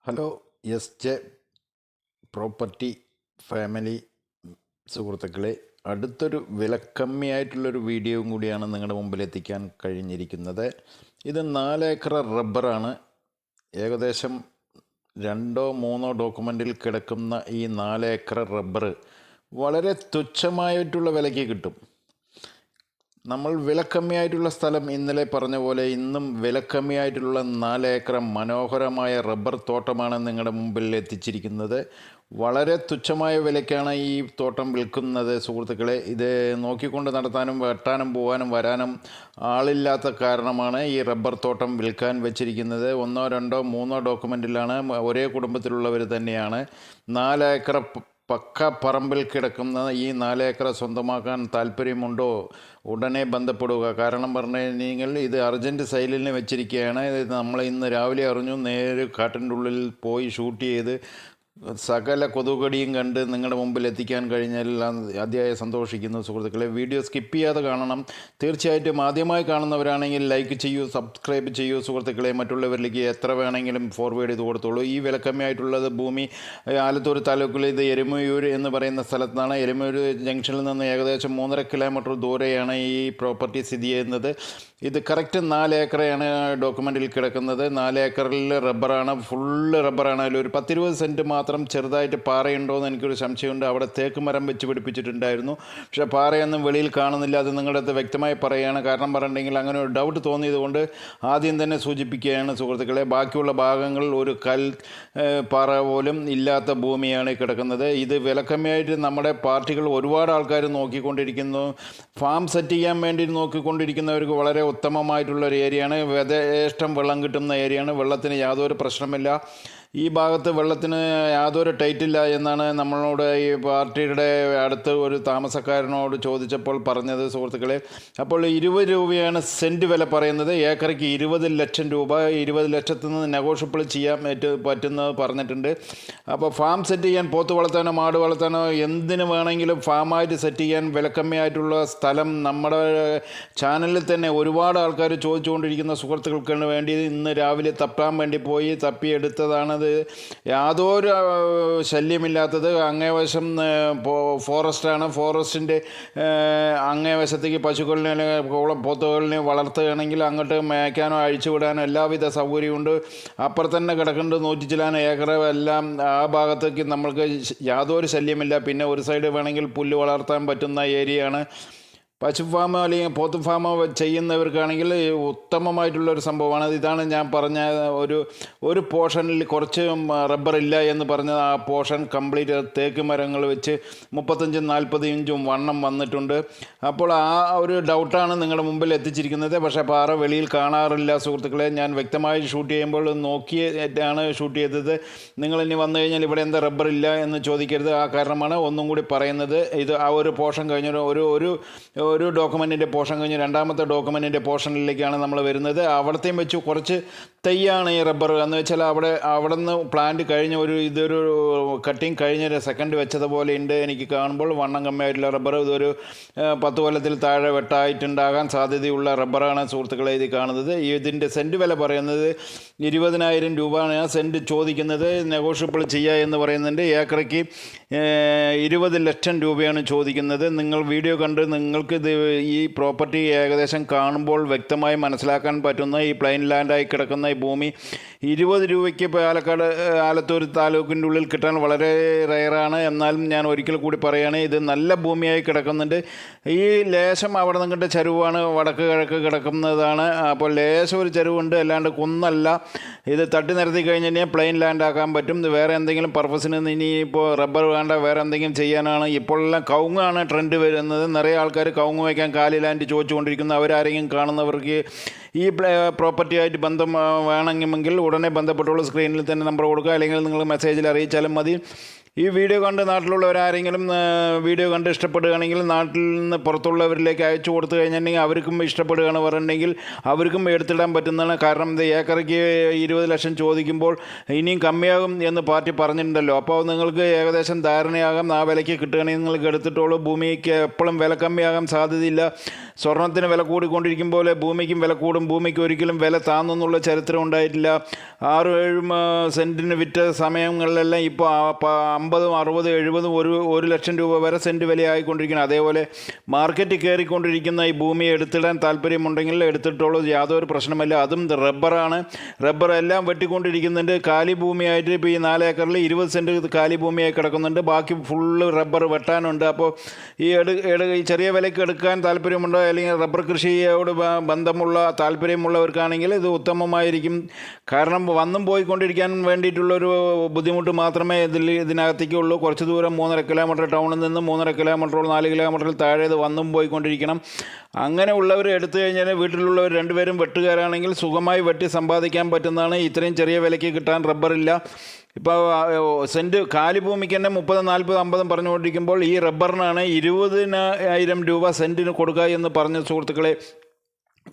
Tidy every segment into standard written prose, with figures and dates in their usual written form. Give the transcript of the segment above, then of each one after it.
Hello J property family സുഹൃത്തുക്കളെ, അടുത്തൊരു വിലക്കമ്മിയായിട്ടുള്ളൊരു വീഡിയോയും കൂടിയാണ് നിങ്ങളുടെ മുമ്പിൽ എത്തിക്കാൻ കഴിഞ്ഞിരിക്കുന്നത്. ഇത് 4 ഏക്കർ റബ്ബറാണ്. ഏകദേശം 2-3 ഡോക്യുമെൻറ്റിൽ കിടക്കുന്ന ഈ 4 ഏക്കർ റബ്ബർ വളരെ തുച്ഛമായിട്ടുള്ള വിലയ്ക്ക് കിട്ടും. നമ്മൾ വിലക്കമ്മിയായിട്ടുള്ള സ്ഥലം ഇന്നലെ പറഞ്ഞ പോലെ ഇന്നും വിലക്കമ്മിയായിട്ടുള്ള 4 ഏക്കർ മനോഹരമായ റബ്ബർ തോട്ടമാണ് നിങ്ങളുടെ മുമ്പിൽ എത്തിച്ചിരിക്കുന്നത്. വളരെ തുച്ഛമായ വിലയ്ക്കാണ് ഈ തോട്ടം വിൽക്കുന്നത് സുഹൃത്തുക്കളെ. ഇത് നോക്കിക്കൊണ്ട് നടത്താനും വെട്ടാനും പോകാനും വരാനും ആളില്ലാത്ത കാരണമാണ് ഈ റബ്ബർ തോട്ടം വിൽക്കാൻ വെച്ചിരിക്കുന്നത്. 1, 2, 3 ഡോക്യുമെൻറ്റിലാണ്, ഒരേ കുടുംബത്തിലുള്ളവർ തന്നെയാണ്. 4 ഏക്കർ പക്ക പറമ്പിൽ കിടക്കുന്ന ഈ 4 ഏക്കർ സ്വന്തമാക്കാൻ താല്പര്യമുണ്ടോ? ഉടനെ ബന്ധപ്പെടുക. കാരണം പറഞ്ഞു കഴിഞ്ഞാൽ ഇത് അർജൻറ്റ് സെയിലിന് വെച്ചിരിക്കുകയാണ്. ഇത് നമ്മൾ ഇന്ന് രാവിലെ അറിഞ്ഞു. നേരെ കാട്ടിൻ്റെ ഉള്ളിൽ പോയി ഷൂട്ട് ചെയ്ത് സകല കൊതുകടിയും കണ്ട് നിങ്ങളുടെ മുമ്പിൽ എത്തിക്കാൻ കഴിഞ്ഞാൽ അതിയായി സന്തോഷിക്കുന്നു സുഹൃത്തുക്കളെ. വീഡിയോ സ്കിപ്പ് ചെയ്യാതെ കാണണം. തീർച്ചയായിട്ടും ആദ്യമായി കാണുന്നവരാണെങ്കിൽ ലൈക്ക് ചെയ്യൂ, സബ്സ്ക്രൈബ് ചെയ്യൂ സുഹൃത്തുക്കളെ. മറ്റുള്ളവരിലേക്ക് എത്ര വേണമെങ്കിലും ഫോർവേഡ് ചെയ്ത് കൊടുത്തോളൂ. ഈ വിലക്കമ്മിയായിട്ടുള്ളത് ഭൂമി ആലത്തൂർ താലൂക്കിൽ ഇത് എരുമയൂർ എന്ന് പറയുന്ന സ്ഥലത്താണ്. എരുമയൂർ ജംഗ്ഷനിൽ നിന്ന് ഏകദേശം 3.5 കിലോമീറ്റർ ദൂരെയാണ് ഈ പ്രോപ്പർട്ടി സ്ഥിതി ചെയ്യുന്നത്. ഇത് കറക്റ്റ് 4 ഏക്കറാണ് ഡോക്യുമെൻറ്റിൽ കിടക്കുന്നത്. 4 ഏക്കറിൽ റബ്ബറാണ്, ഫുള്ള് റബ്ബറാണ്. അതിലൊരു 10-20 സെൻറ്റ് മാത്രം ചെറുതായിട്ട് പാറയുണ്ടോ എന്ന് എനിക്കൊരു സംശയമുണ്ട്. അവിടെ തേക്ക് മരം വെച്ച് പിടിപ്പിച്ചിട്ടുണ്ടായിരുന്നു, പക്ഷേ പാറയൊന്നും വെളിയിൽ കാണുന്നില്ല. അത് നിങ്ങളുടെ അടുത്ത് വ്യക്തമായി പറയുകയാണ്. കാരണം പറഞ്ഞിട്ടുണ്ടെങ്കിൽ അങ്ങനെ ഒരു ഡൗട്ട് തോന്നിയത് കൊണ്ട് ആദ്യം തന്നെ സൂചിപ്പിക്കുകയാണ് സുഹൃത്തുക്കളെ. ബാക്കിയുള്ള ഭാഗങ്ങളിൽ ഒരു പാറ പോലും ഇല്ലാത്ത ഭൂമിയാണ് കിടക്കുന്നത്. ഇത് വിലക്കമ്മിയായിട്ട് നമ്മുടെ പാർട്ടികൾ ഒരുപാട് ആൾക്കാർ നോക്കിക്കൊണ്ടിരിക്കുന്നു. ഫാം സെറ്റ് ചെയ്യാൻ വേണ്ടി നോക്കിക്കൊണ്ടിരിക്കുന്നവർക്ക് വളരെ ഉത്തമമായിട്ടുള്ളൊരു ഏരിയയാണ്. യഥേഷ്ടം വെള്ളം കിട്ടുന്ന ഏരിയയാണ്. വെള്ളത്തിന് യാതൊരു പ്രശ്നമില്ല. ഈ ഭാഗത്ത് വെള്ളത്തിന് യാതൊരു ടൈറ്റില്ല എന്നാണ് നമ്മളോട് ഈ പാർട്ടിയുടെ അടുത്ത് ഒരു താമസക്കാരനോട് ചോദിച്ചപ്പോൾ പറഞ്ഞത് സുഹൃത്തുക്കളെ. അപ്പോൾ 20 രൂപയാണ് സെൻറ്റ് വില പറയുന്നത്. ഏക്കറയ്ക്ക് 20 ലക്ഷം രൂപ. 20 ലക്ഷത്തിൽ നിന്ന് നെഗോഷ്യബിൾ ചെയ്യാൻ പറ്റുന്നത് പറഞ്ഞിട്ടുണ്ട്. അപ്പോൾ ഫാം സെറ്റ് ചെയ്യാൻ, പോത്ത് വളർത്താനോ മാട് വളർത്താനോ എന്തിനു വേണമെങ്കിലും ഫാമായിട്ട് സെറ്റ് ചെയ്യാൻ വിലക്കമ്മിയായിട്ടുള്ള സ്ഥലം നമ്മുടെ ചാനലിൽ തന്നെ ഒരുപാട് ആൾക്കാർ ചോദിച്ചുകൊണ്ടിരിക്കുന്ന സുഹൃത്തുക്കൾക്ക് വേണ്ടി ഇന്ന് രാവിലെ തപ്പാൻ വേണ്ടി പോയി തപ്പിയെടുത്തതാണത്. യാതൊരു ശല്യമില്ലാത്തത്. അങ്ങേവശം ഫോറസ്റ്റാണ്. ഫോറസ്റ്റിൻ്റെ അങ്ങേവശത്തേക്ക് പശുക്കളിനെ പോത്തുകളിനെ വളർത്തുകയാണെങ്കിൽ അങ്ങോട്ട് മേയ്ക്കാനോ അഴിച്ചുവിടാനോ എല്ലാവിധ സൗകര്യമുണ്ട്. അപ്പുറത്ത് തന്നെ കിടക്കുന്നുണ്ട് 100 ചില്ലാൻ ഏക്കർ. എല്ലാം ആ ഭാഗത്തേക്ക് നമ്മൾക്ക് യാതൊരു ശല്യമില്ല. പിന്നെ ഒരു സൈഡ് വേണമെങ്കിൽ പുല്ല് വളർത്താൻ പറ്റുന്ന ഏരിയയാണ്. പശു ഫാമോ അല്ലെങ്കിൽ പോത്ത് ഫാമോ ചെയ്യുന്നവർക്കാണെങ്കിൽ ഉത്തമമായിട്ടുള്ളൊരു സംഭവമാണ്. ഇതാണ് ഞാൻ പറഞ്ഞ ഒരു പോർഷനിൽ കുറച്ച് റബ്ബറില്ല എന്ന് പറഞ്ഞത്. ആ പോർഷൻ കംപ്ലീറ്റ് തേക്ക് മരങ്ങൾ വെച്ച് 35-40 ഇഞ്ചും വണ്ണം വന്നിട്ടുണ്ട്. അപ്പോൾ ആ ഒരു ഡൗട്ടാണ് നിങ്ങളുടെ മുമ്പിൽ എത്തിച്ചിരിക്കുന്നത്. പക്ഷേ പാറ വെളിയിൽ കാണാറില്ല സുഹൃത്തുക്കളെ. ഞാൻ വ്യക്തമായി ഷൂട്ട് ചെയ്യുമ്പോൾ നോക്കിയാണ് ഷൂട്ട് ചെയ്തത്. നിങ്ങളിനി വന്നു കഴിഞ്ഞാൽ ഇവിടെ എന്താ റബ്ബറില്ല എന്ന് ചോദിക്കരുത്. ആ കാരണമാണ് ഒന്നും കൂടി പറയുന്നത്. ഇത് ആ ഒരു പോർഷൻ കഴിഞ്ഞ ഒരു ഡോക്യുമെൻറ്റിൻ്റെ പോർഷൻ കഴിഞ്ഞ് രണ്ടാമത്തെ ഡോക്യുമെൻറ്റിൻ്റെ പോർഷനിലേക്കാണ് നമ്മൾ വരുന്നത്. അവിടത്തെയും വെച്ച് കുറച്ച് തൈയാണ് ഈ റബ്ബർ എന്ന് വെച്ചാൽ അവിടെ നിന്ന് പ്ലാന്റ് കഴിഞ്ഞ ഇതൊരു കട്ടിങ് കഴിഞ്ഞ സെക്കൻഡ് വെച്ചതുപോലെ ഉണ്ട് എനിക്ക് കാണുമ്പോൾ. വണ്ണം കമ്മിയായിട്ടുള്ള റബ്ബർ. ഇതൊരു 10 കൊല്ലത്തിൽ താഴെ വെട്ടായിട്ടുണ്ടാകാൻ സാധ്യതയുള്ള റബ്ബറാണ് സുഹൃത്തുക്കളെ ഇത് കാണുന്നത്. ഇതിൻ്റെ സെൻറ്റ് വില പറയുന്നത് 20,000 രൂപയാണ് സെൻറ്റ് ചോദിക്കുന്നത്. നെഗോഷ്യബിൾ ചെയ്യുക എന്ന് പറയുന്നുണ്ട്. ഏക്കറയ്ക്ക് 20 ലക്ഷം രൂപയാണ് ചോദിക്കുന്നത്. നിങ്ങൾ വീഡിയോ കണ്ട് നിങ്ങൾക്ക് ഈ പ്രോപ്പർട്ടി ഏകദേശം കാണുമ്പോൾ വ്യക്തമായി മനസ്സിലാക്കാൻ പറ്റുന്ന ഈ പ്ലെയിൻ ലാൻഡായി കിടക്കുന്ന ഈ ഭൂമി 20 രൂപയ്ക്ക് പാലക്കാട് ആലത്തൂർ താലൂക്കിൻ്റെ ഉള്ളിൽ കിട്ടാൻ വളരെ റെയറാണ്. എന്നാലും ഞാൻ ഒരിക്കൽ കൂടി പറയുകയാണ്, ഇത് നല്ല ഭൂമിയായി കിടക്കുന്നുണ്ട്. ഈ ലേശം അവിടെ നിന്നിട്ട് ചരിവാണ്, വടക്ക് കിഴക്ക് കിടക്കുന്നതാണ്. അപ്പോൾ ലേശം ഒരു ചരിവുണ്ട്, അല്ലാണ്ട് കുന്നല്ല. ഇത് തട്ടി നിരത്തി കഴിഞ്ഞ് കഴിഞ്ഞാൽ പ്ലെയിൻ ലാൻഡ് ആക്കാൻ പറ്റും. വേറെ എന്തെങ്കിലും പർപ്പസിന് ഇനിയിപ്പോൾ റബ്ബർ വേണ്ട, വേറെ എന്തെങ്കിലും ചെയ്യാനാണ്. ഇപ്പോഴെല്ലാം കവുങ്ങാണ് ട്രെൻഡ് വരുന്നത്. നിറയെ ആൾക്കാർ കവുങ്ങ് വയ്ക്കാൻ കാലി ലാൻഡ് ചോദിച്ചുകൊണ്ടിരിക്കുന്നു. അവരാരെങ്കിലും കാണുന്നവർക്ക് ഈ പ്രോപ്പർട്ടിയായിട്ട് ബന്ധം വേണമെങ്കിൽ ഉടനെ ബന്ധപ്പെട്ടുള്ള സ്ക്രീനിൽ തന്നെ നമ്പർ കൊടുക്കുക, അല്ലെങ്കിൽ നിങ്ങൾ മെസ്സേജിൽ അറിയിച്ചാലും മതി. ഈ വീഡിയോ കണ്ട് നാട്ടിലുള്ളവരാരെങ്കിലും വീഡിയോ കണ്ട് ഇഷ്ടപ്പെടുകയാണെങ്കിൽ നാട്ടിൽ നിന്ന് പുറത്തുള്ളവരിലേക്ക് അയച്ചു കൊടുത്തു കഴിഞ്ഞിട്ടുണ്ടെങ്കിൽ അവർക്കും ഇഷ്ടപ്പെടുകയാണ് പറഞ്ഞിട്ടുണ്ടെങ്കിൽ അവർക്കും എടുത്തിടാൻ പറ്റുന്നതാണ്. കാരണം ഇത് ഏക്കറയ്ക്ക് 20 ലക്ഷം ചോദിക്കുമ്പോൾ ഇനിയും കമ്മിയാകും എന്ന് പാർട്ടി പറഞ്ഞിട്ടുണ്ടല്ലോ. അപ്പോൾ നിങ്ങൾക്ക് ഏകദേശം ധാരണയാകാം. ആ വിലയ്ക്ക് കിട്ടുകയാണെങ്കിൽ നിങ്ങൾക്ക് എടുത്തിട്ടുള്ളൂ. ഭൂമിക്ക് എപ്പോഴും വില കമ്മിയാകാൻ സാധ്യതയില്ല. സ്വർണത്തിന് വില കൂടിക്കൊണ്ടിരിക്കും പോലെ ഭൂമിക്കും വില കൂടും, ഭൂമിക്ക് ഒരിക്കലും വില താന്നെന്നുള്ള ചരിത്രം ഉണ്ടായിട്ടില്ല. 6-7 സെൻറ്റിന് വിറ്റ സമയങ്ങളിലെല്ലാം ഇപ്പോൾ 50, 60, 70, 1 ലക്ഷം രൂപ വരെ സെൻറ്റ് വിലയായിക്കൊണ്ടിരിക്കുന്നത്. അതേപോലെ മാർക്കറ്റ് കയറിക്കൊണ്ടിരിക്കുന്ന ഈ ഭൂമിയെ എടുത്തിടാൻ താല്പര്യമുണ്ടെങ്കിൽ എടുത്തിട്ടുള്ളൂ, യാതൊരു പ്രശ്നമില്ല. അതും റബ്ബറാണ്. റബ്ബർ എല്ലാം വെട്ടിക്കൊണ്ടിരിക്കുന്നുണ്ട്. കാലി ഭൂമിയായിട്ട് ഇപ്പോൾ ഈ 4 ഏക്കറിൽ 20 സെൻറ്റ് കാലി ഭൂമിയായി കിടക്കുന്നുണ്ട്, ബാക്കി ഫുള്ള് റബ്ബർ വെട്ടാനുണ്ട്. അപ്പോൾ ഈ ഈ ചെറിയ വിലയ്ക്ക് എടുക്കാൻ താല്പര്യമുണ്ടോ, അല്ലെങ്കിൽ റബ്ബർ കൃഷിയോട് ബന്ധമുള്ള താല്പര്യമുള്ളവർക്കാണെങ്കിൽ ഇത് ഉത്തമമായിരിക്കും. കാരണം വന്നും പോയിക്കൊണ്ടിരിക്കാൻ വേണ്ടിയിട്ടുള്ളൊരു ബുദ്ധിമുട്ട് മാത്രമേ ഇതിനകത്തേക്കുള്ളൂ. കുറച്ച് ദൂരം 3.5 കിലോമീറ്റർ ടൗണിൽ നിന്ന് 3.5 കിലോമീറ്ററോളം 4 കിലോമീറ്ററിൽ താഴെ ഇത് വന്നും പോയിക്കൊണ്ടിരിക്കണം. അങ്ങനെ ഉള്ളവർ എടുത്തു കഴിഞ്ഞാൽ വീട്ടിലുള്ളവർ 2 പേരും വെട്ടുകാരാണെങ്കിൽ സുഖമായി വെട്ടി സമ്പാദിക്കാൻ പറ്റുന്നതാണ്. ഇത്രയും ചെറിയ വിലയ്ക്ക് കിട്ടാൻ റബ്ബറില്ല. ഇപ്പോൾ സെൻറ്റ് കാലിഭൂമിക്ക് തന്നെ 30, 40, 50 പറഞ്ഞുകൊണ്ടിരിക്കുമ്പോൾ ഈ റബ്ബറിനാണ് 20,000 രൂപ സെൻറ്റിന് കൊടുക്കുക എന്ന് പറഞ്ഞ സുഹൃത്തുക്കളെ.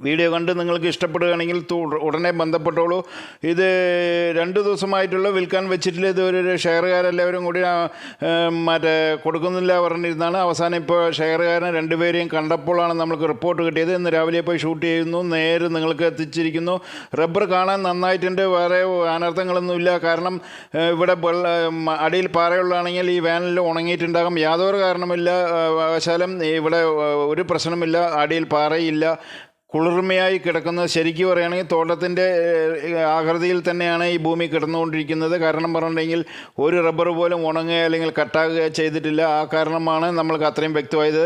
വീഡിയോ കണ്ട് നിങ്ങൾക്ക് ഇഷ്ടപ്പെടുകയാണെങ്കിൽ ഉടനെ ബന്ധപ്പെട്ടോളൂ. ഇത് 2 ദിവസമായിട്ടുള്ള വിൽക്കാൻ വെച്ചിട്ടില്ല. ഇത് ഒരു ഷെയറുകാരെല്ലാവരും കൂടി മറ്റേ കൊടുക്കുന്നില്ല പറഞ്ഞിരുന്നാണ്. അവസാനം ഇപ്പോൾ ഷെയറുകാരനെ 2 പേരെയും കണ്ടപ്പോഴാണ് നമുക്ക് റിപ്പോർട്ട് കിട്ടിയത്. ഇന്ന് രാവിലെ പോയി ഷൂട്ട് ചെയ്യുന്നു, നേരെ നിങ്ങൾക്ക് എത്തിച്ചിരിക്കുന്നു. റബ്ബർ കാണാൻ നന്നായിട്ടുണ്ട്, വേറെ അനർത്ഥങ്ങളൊന്നുമില്ല. കാരണം ഇവിടെ അടിയിൽ പാറയുള്ളതാണെങ്കിൽ ഈ വേനലിൽ ഉണങ്ങിയിട്ടുണ്ടാകും. യാതൊരു കാരണമില്ല വശാലും ഇവിടെ ഒരു പ്രശ്നമില്ല. അടിയിൽ പാറയില്ല, കുളിർമയായി കിടക്കുന്നത്. ശരിക്കും പറയുകയാണെങ്കിൽ തോട്ടത്തിൻ്റെ ആകൃതിയിൽ തന്നെയാണ് ഈ ഭൂമി കിടന്നുകൊണ്ടിരിക്കുന്നത്. കാരണം പറഞ്ഞിട്ടുണ്ടെങ്കിൽ ഒരു റബ്ബർ പോലും ഉണങ്ങുക അല്ലെങ്കിൽ കട്ടാകുക ചെയ്തിട്ടില്ല. ആ കാരണമാണ് നമ്മൾക്ക് അത്രയും വ്യക്തമായത്.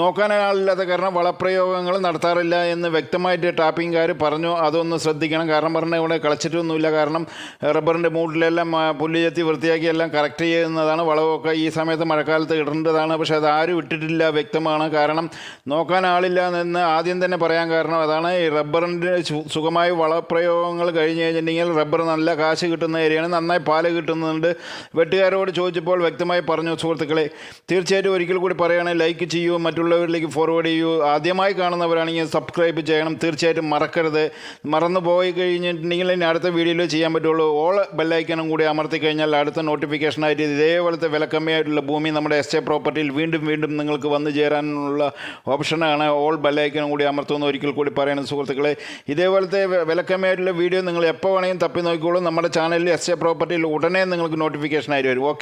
നോക്കാനാളില്ലാത്ത കാരണം വളപ്രയോഗങ്ങൾ നടത്താറില്ല എന്ന് വ്യക്തമായിട്ട് ടാപ്പിംഗുകാർ പറഞ്ഞു. അതൊന്ന് ശ്രദ്ധിക്കണം. കാരണം പറഞ്ഞാൽ ഇവിടെ കളിച്ചിട്ടൊന്നുമില്ല. കാരണം റബ്ബറിൻ്റെ മൂട്ടിലെല്ലാം പുല്ല് ചെത്തി വൃത്തിയാക്കി എല്ലാം കറക്റ്റ് ചെയ്യുന്നതാണ്. വളമൊക്കെ ഈ സമയത്ത് മഴക്കാലത്ത് ഇടേണ്ടതാണ്. പക്ഷേ അത് ആരും ഇട്ടിട്ടില്ല, വ്യക്തമാണ്. കാരണം നോക്കാൻ ആളില്ല എന്ന് ആദ്യം തന്നെ പറയാൻ കാരണം അതാണ്. ഈ റബ്ബറിൻ്റെ സുഖമായ വളപ്രയോഗങ്ങൾ കഴിഞ്ഞ് കഴിഞ്ഞിട്ടുണ്ടെങ്കിൽ റബ്ബർ നല്ല കാശ് കിട്ടുന്ന ഏരിയയാണ്, നന്നായി പാല് കിട്ടുന്നുണ്ട്. വെട്ടുകാരോട് ചോദിച്ചപ്പോൾ വ്യക്തമായി പറഞ്ഞു. സുഹൃത്തുക്കളെ, തീർച്ചയായിട്ടും ഒരിക്കൽ കൂടി പറയുകയാണെങ്കിൽ ലൈക്ക് ചെയ്യൂ, മറ്റുള്ളവരിലേക്ക് ഫോർവേഡ് ചെയ്യൂ. ആദ്യമായി കാണുന്നവരാണെങ്കിൽ സബ്സ്ക്രൈബ് ചെയ്യണം, തീർച്ചയായിട്ടും മറക്കരുത്. മറന്നു പോയി കഴിഞ്ഞിട്ടുണ്ടെങ്കിൽ ഇനി അടുത്ത വീഡിയോയിൽ ചെയ്യാൻ പറ്റുള്ളൂ. ഓൾ ബെല്ലൈക്കനും കൂടി അമർത്തി കഴിഞ്ഞാൽ അടുത്ത നോട്ടിഫിക്കേഷനായിട്ട് ഇതേപോലത്തെ വിലക്കമ്മിയായിട്ടുള്ള ഭൂമി നമ്മുടെ എസ്റ്റേ പ്രോപ്പർട്ടിയിൽ വീണ്ടും നിങ്ങൾക്ക് വന്നു ചേരാനുള്ള ഓപ്ഷനാണ്. ഓൾ ബെല്ലൈക്കനും കൂടി അമർത്തുന്ന ഒരിക്കൽ കൂടി പറയുന്നത് സുഹൃത്തുക്കളെ. ഇതേപോലത്തെ വിലക്കമ്മിയായിട്ടുള്ള വീഡിയോ നിങ്ങൾ എപ്പോൾ വേണമെങ്കിലും തപ്പി നോക്കിക്കോളൂ. നമ്മുടെ ചാനലിൽ എസ്റ്റേ പ്രോപ്പർട്ടിയിൽ ഉടനെ നിങ്ങൾക്ക് നോട്ടിഫിക്കേഷൻ ആയിട്ട് വരും. ഓക്കെ.